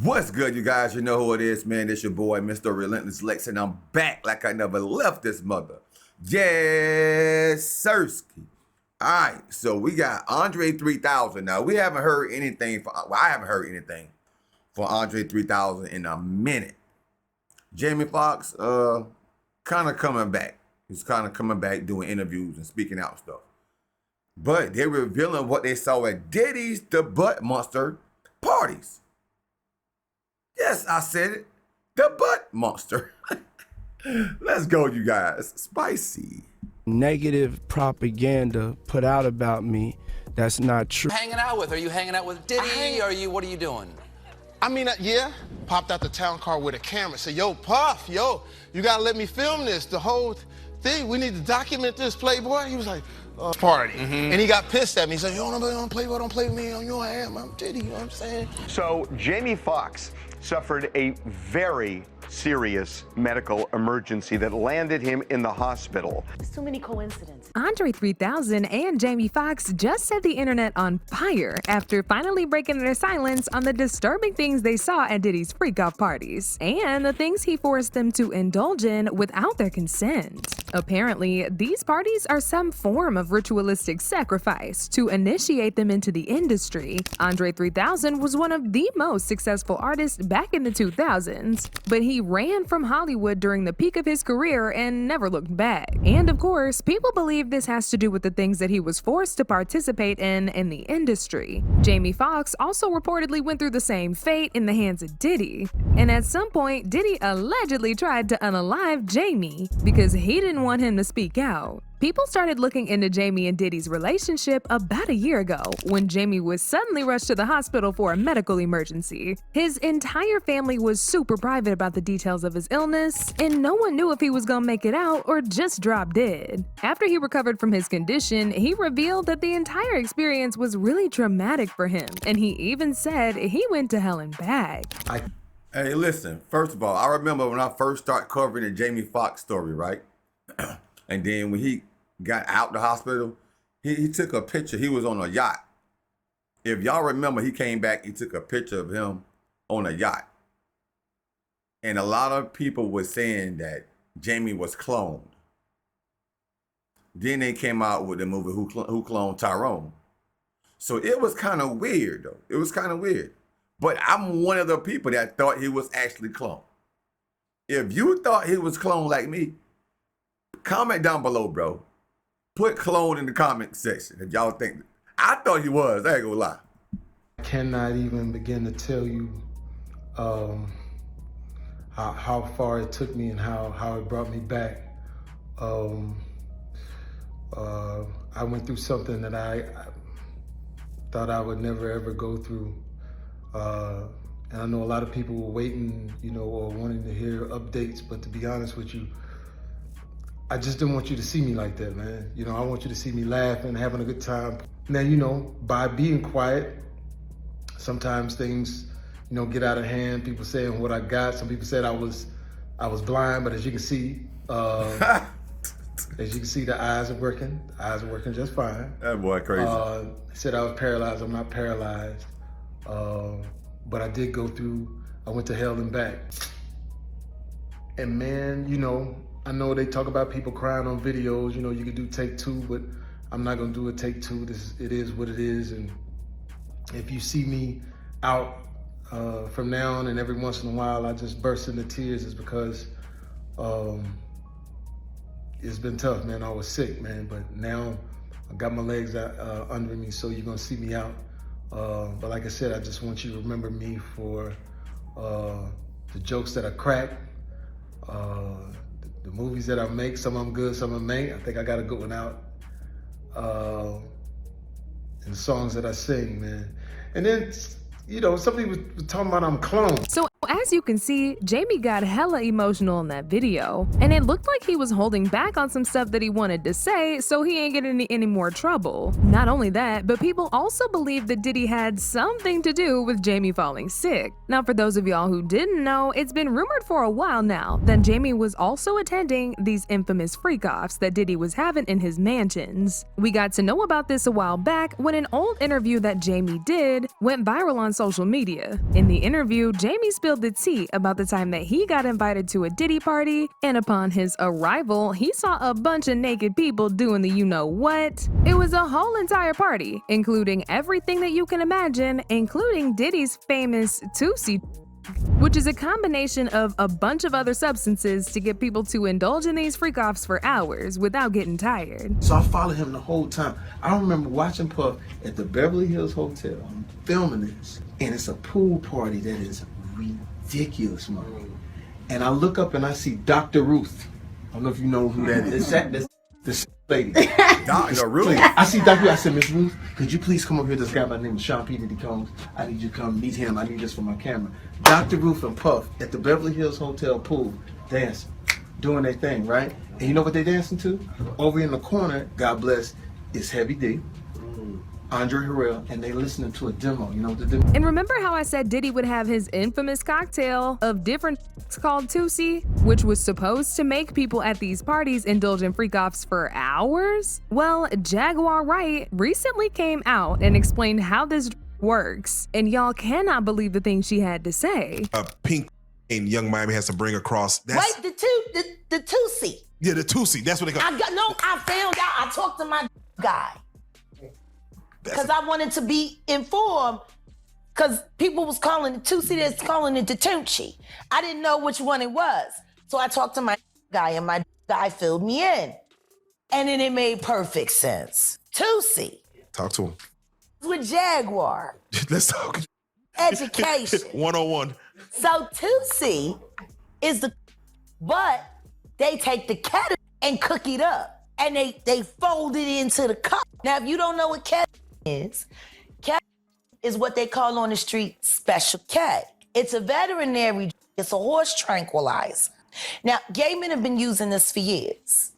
What's good, you guys? You know who it is, man. It's your boy, Mr. Relentless Lex, and I'm back like I never left this mother. Yes, Sirski. All right, so we got Andre 3000. Now, we haven't heard anything, I haven't heard anything for Andre 3000 in a minute. Jamie Foxx, kind of coming back. He's kind of coming back doing interviews and speaking out stuff. But they're revealing what they saw at Diddy's The Butt Monster parties. Yes, I said it. The Butt Monster. Let's go, you guys. Spicy. Negative propaganda put out about me that's not true. Hanging out with? Are you hanging out with Diddy? What are you doing? I mean, yeah. Popped out the town car with a camera. Said, yo, Puff, yo, you gotta let me film this. The whole thing, we need to document this, Playboy. He was like, party. And he got pissed at me. He said, yo, nobody on Playboy, don't play with me. You know I am, I'm Diddy, you know what I'm saying? So Jamie Foxx suffered a very serious medical emergency that landed him in the hospital. So many coincidences. Andre 3000 and Jamie Foxx just set the internet on fire after finally breaking their silence on the disturbing things they saw at Diddy's freak-off parties and the things he forced them to indulge in without their consent. Apparently, these parties are some form of ritualistic sacrifice to initiate them into the industry. Andre 3000 was one of the most successful artists back in the 2000s, but he ran from Hollywood during the peak of his career and never looked back. And of course, people believe this has to do with the things that he was forced to participate in the industry. Jamie Foxx also reportedly went through the same fate in the hands of Diddy. And at some point, Diddy allegedly tried to unalive Jamie because he didn't want him to speak out. People started looking into Jamie and Diddy's relationship about a year ago when Jamie was suddenly rushed to the hospital for a medical emergency. His entire family was super private about the details of his illness, and no one knew if he was gonna make it out or just drop dead. After he recovered from his condition, he revealed that the entire experience was really traumatic for him, and he even said he went to hell and back. Hey, listen, first of all, I remember when I first started covering the Jamie Foxx story, right? And then when he got out the hospital, he took a picture. He was on a yacht. If y'all remember, he came back, he took a picture of him on a yacht. And a lot of people were saying that Jamie was cloned. Then they came out with the movie Who Cloned Tyrone. So it was kind of weird, though. It was kind of weird. But I'm one of the people that thought he was actually cloned. If you thought he was cloned like me, comment down below, bro. Put clone in the comment section if y'all think. I thought he was. I ain't gonna lie. I cannot even begin to tell you how far it took me and how it brought me back. I went through something that I thought I would never ever go through. And I know a lot of people were waiting, or wanting to hear updates, but to be honest with you, I just didn't want you to see me like that, man. I want you to see me laughing, having a good time. Now, by being quiet, sometimes things, get out of hand. People saying what I got. Some people said I was blind, but as you can see, the eyes are working. The eyes are working just fine. That boy crazy. Said I was paralyzed. I'm not paralyzed. But I did go through, I went to hell and back. And man, I know they talk about people crying on videos, you can do take two, but I'm not gonna do a take two. It is what it is. And if you see me out from now on and every once in a while I just burst into tears, is because it's been tough, man. I was sick, man, but now I got my legs under me, so you're gonna see me out. But like I said, I just want you to remember me for the jokes that I crack, the movies that I make. Some of them good, some of them ain't. I think I got a good one out. And the songs that I sing, man. And then, some people were talking about I'm cloned. So as you can see, Jamie got hella emotional in that video, and it looked like he was holding back on some stuff that he wanted to say so he ain't getting any more trouble. Not only that, but people also believe that Diddy had something to do with Jamie falling sick. Now, for those of y'all who didn't know, it's been rumored for a while now that Jamie was also attending these infamous freak-offs that Diddy was having in his mansions. We got to know about this a while back when an old interview that Jamie did went viral on social media. In the interview, Jamie spilled the tea about the time that he got invited to a Diddy party, and upon his arrival, he saw a bunch of naked people doing the you-know-what. It was a whole entire party, including everything that you can imagine, including Diddy's famous tusi, which is a combination of a bunch of other substances to get people to indulge in these freak-offs for hours without getting tired. So I followed him the whole time. I remember watching Puff at the Beverly Hills Hotel. I'm filming this, and it's a pool party that is ridiculous, man. And I look up and I see Dr. Ruth. I don't know if you know who that is. This lady. Dr. Ruth. I see Dr. Ruth. I said, Miss Ruth, could you please come over here? This guy by the name of Sean P. Diddy Combs. I need you to come meet him. I need this for my camera. Dr. Ruth and Puff at the Beverly Hills Hotel pool dancing, doing their thing, right? And you know what they dancing to? Over in the corner, God bless, is Heavy D, Andre Harrell, and they listening to a demo. You know what the demo? And remember how I said Diddy would have his infamous cocktail of different called tusi, which was supposed to make people at these parties indulge in freak-offs for hours? Well, Jaguar Wright recently came out and explained how this works, and y'all cannot believe the things she had to say. A pink and Young Miami has to bring across. That's, Wait, the tusi. yeah, the tusi. That's what they call. I found out. I talked to my guy because I wanted to be informed. Because people was calling it tusi, that's calling it the tunchi. I didn't know which one it was, so I talked to my guy, and my guy filled me in, and then it made perfect sense. Tusi Talk to him. with Jaguar. Let's talk. Education. 101. So tusi is but they take the ketamine and cook it up, and they fold it into the cup. Now, if you don't know what ketamine is what they call on the street Special K. It's a veterinary, it's a horse tranquilizer. Now, gay men have been using this for years.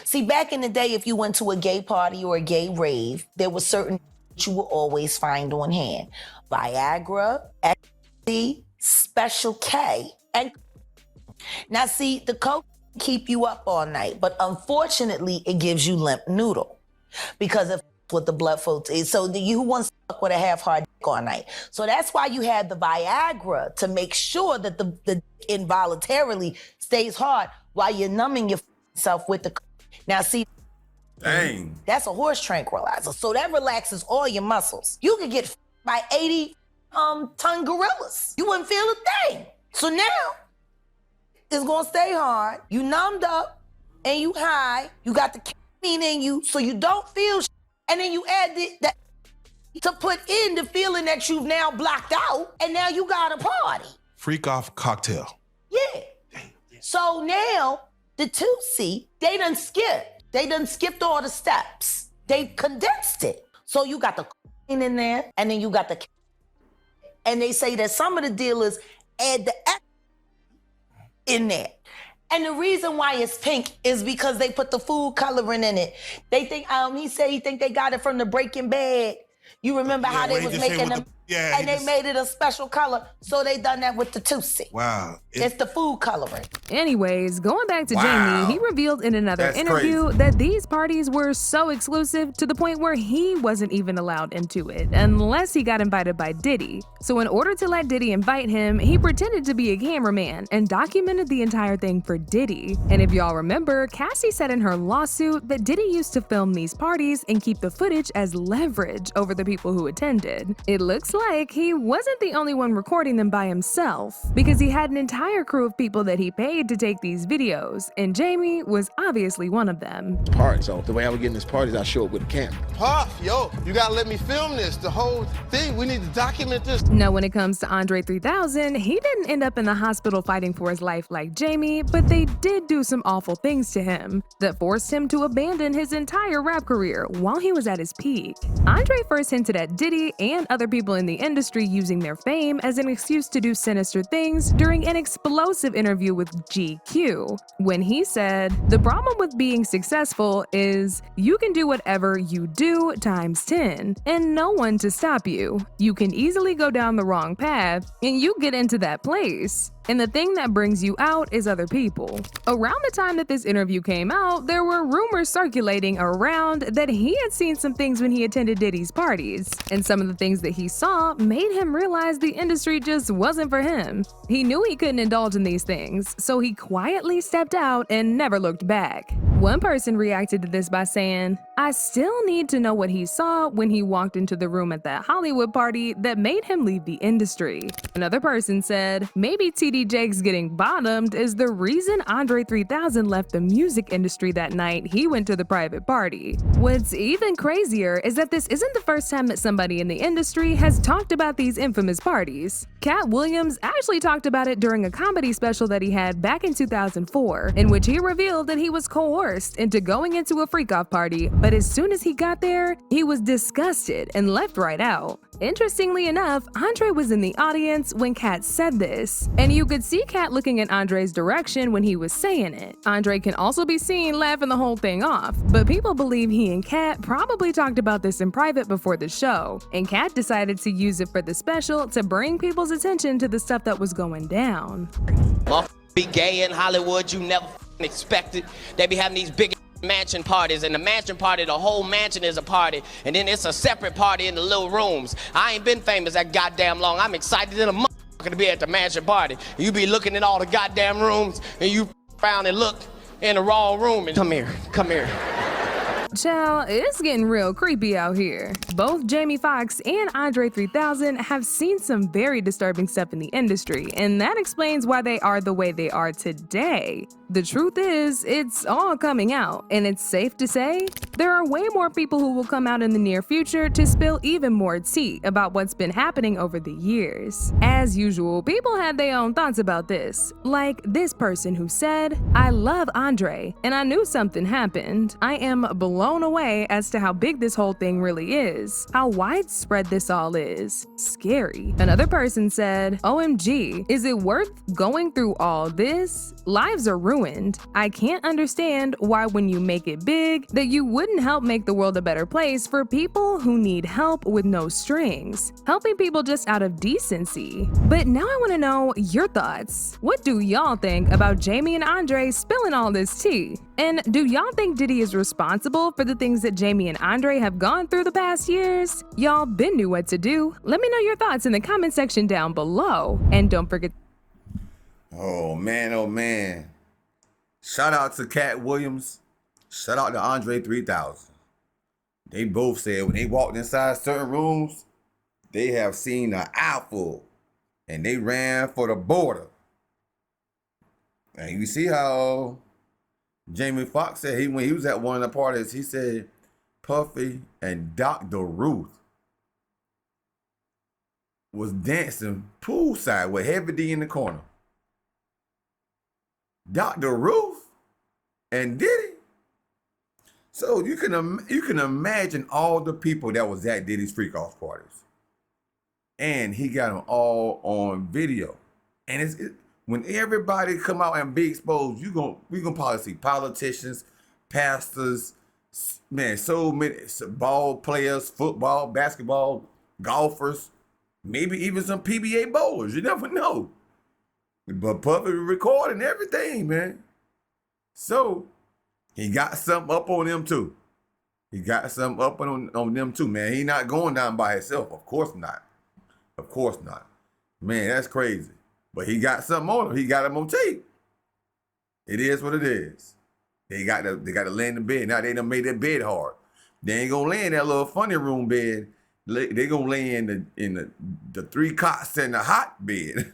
See, back in the day, if you went to a gay party or a gay rave, there was certain you will always find on hand. Viagra, ecstasy, Special K, and now see, the coke keep you up all night, but unfortunately, it gives you limp noodle because of what the blood flow is. So you wants to fuck with a half-hard dick all night. So that's why you have the Viagra, to make sure that the involuntarily stays hard while you're numbing yourself with the. Now see, Dang. that's a horse tranquilizer. So that relaxes all your muscles. You could get by 80-ton gorillas. You wouldn't feel a thing. So now it's gonna stay hard. You numbed up and you high. You got the caffeine in you, so you don't feel. And then you add that to put in the feeling that you've now blocked out, and now you got a party. Freak off cocktail. Yeah. So now the tusi, they done skipped all the steps. They condensed it. So you got the cocaine in there, and then you got the. And they say that some of the dealers add the in there. And the reason why it's pink is because they put the food coloring in it. They think, he said he think they got it from the Breaking Bad. You remember how they was making them, and they made it a special color, so they done that with the tusi. Wow. It's the food coloring. Anyways, going back to Wow. Jamie, he revealed in another That's interview crazy. that these parties were so exclusive to the point where he wasn't even allowed into it unless he got invited by Diddy. So in order to let Diddy invite him, he pretended to be a cameraman and documented the entire thing for Diddy. And if y'all remember, Cassie said in her lawsuit that Diddy used to film these parties and keep the footage as leverage over the people who attended. It looks like he wasn't the only one recording them by himself, because he had an entire crew of people that he paid to take these videos, and Jamie was obviously one of them. Party. So the way I would get in this party is I show up with a camera. Puff, yo, you gotta let me film this. The whole thing, we need to document this. Now, when it comes to Andre 3000, he didn't end up in the hospital fighting for his life like Jamie, but they did do some awful things to him that forced him to abandon his entire rap career while he was at his peak. Andre first hinted at Diddy and other people in in the industry using their fame as an excuse to do sinister things during an explosive interview with GQ, when he said, "The problem with being successful is you can do whatever you do times 10, and no one to stop you. You can easily go down the wrong path, and you get into that place. And the thing that brings you out is other people." Around the time that this interview came out, there were rumors circulating around that he had seen some things when he attended Diddy's parties, and some of the things that he saw made him realize the industry just wasn't for him. He knew he couldn't indulge in these things, so he quietly stepped out and never looked back. One person reacted to this by saying, "I still need to know what he saw when he walked into the room at that Hollywood party that made him leave the industry." Another person said, "Maybe TD Jakes getting bottomed is the reason Andre 3000 left the music industry that night he went to the private party." What's even crazier is that this isn't the first time that somebody in the industry has talked about these infamous parties. Cat Williams actually talked about it during a comedy special that he had back in 2004, in which he revealed that he was coerced into going into a freak-off party, but as soon as he got there, he was disgusted and left right out. Interestingly enough, Andre was in the audience when Cat said this, and you could see Cat looking in Andre's direction when he was saying it. Andre can also be seen laughing the whole thing off, but people believe he and Cat probably talked about this in private before the show, and Cat decided to use it for the special to bring people's attention to the stuff that was going down. Be gay in Hollywood, you never expected. They be having these big mansion parties, and the mansion party, the whole mansion is a party, and then it's a separate party in the little rooms. I ain't been famous that goddamn long. I'm excited in a motherfucker to be at the mansion party. You be looking at all the goddamn rooms, and you found and looked in the wrong room, and come here. Child, it's getting real creepy out here. Both Jamie Foxx and Andre 3000 have seen some very disturbing stuff in the industry, and that explains why they are the way they are today. The truth is, it's all coming out, and it's safe to say there are way more people who will come out in the near future to spill even more tea about what's been happening over the years. As usual, people had their own thoughts about this, like this person who said, "I love Andre, and I knew something happened. I am blown away as to how big this whole thing really is, how widespread this all is. Scary." Another person said, "OMG, is it worth going through all this? Lives are ruined. I can't understand why when you make it big that you wouldn't help make the world a better place for people who need help with no strings. Helping people just out of decency." But now I want to know your thoughts. What do y'all think about Jamie and Andre spilling all this tea? And do y'all think Diddy is responsible for the things that Jamie and Andre have gone through the past years? Y'all been knew what to do. Let me know your thoughts in the comment section down below. And don't forget. Oh man. Shout out to Cat Williams. Shout out to Andre 3000. They both said when they walked inside certain rooms, they have seen an eyeful and they ran for the border. And you see how Jamie Foxx said when he was at one of the parties, he said Puffy and Dr. Ruth was dancing poolside with Heavy D in the corner. Dr. Ruth and Diddy. So you can imagine all the people that was at Diddy's freak-off parties. And he got them all on video. And when everybody come out and be exposed, we gonna probably see politicians, pastors, man, so many ball players, football, basketball, golfers, maybe even some PBA bowlers. You never know. But Puffy recording everything, man. So he got something up on them too. He got something up on them too, man. He not going down by himself. Of course not. Of course not. Man, that's crazy. But he got something on him. He got him on tape. It is what it is. They got to lay in the bed. Now they done made that bed hard. They ain't gonna lay in that little funny room bed. They gonna lay in the 3 cots and the hot bed.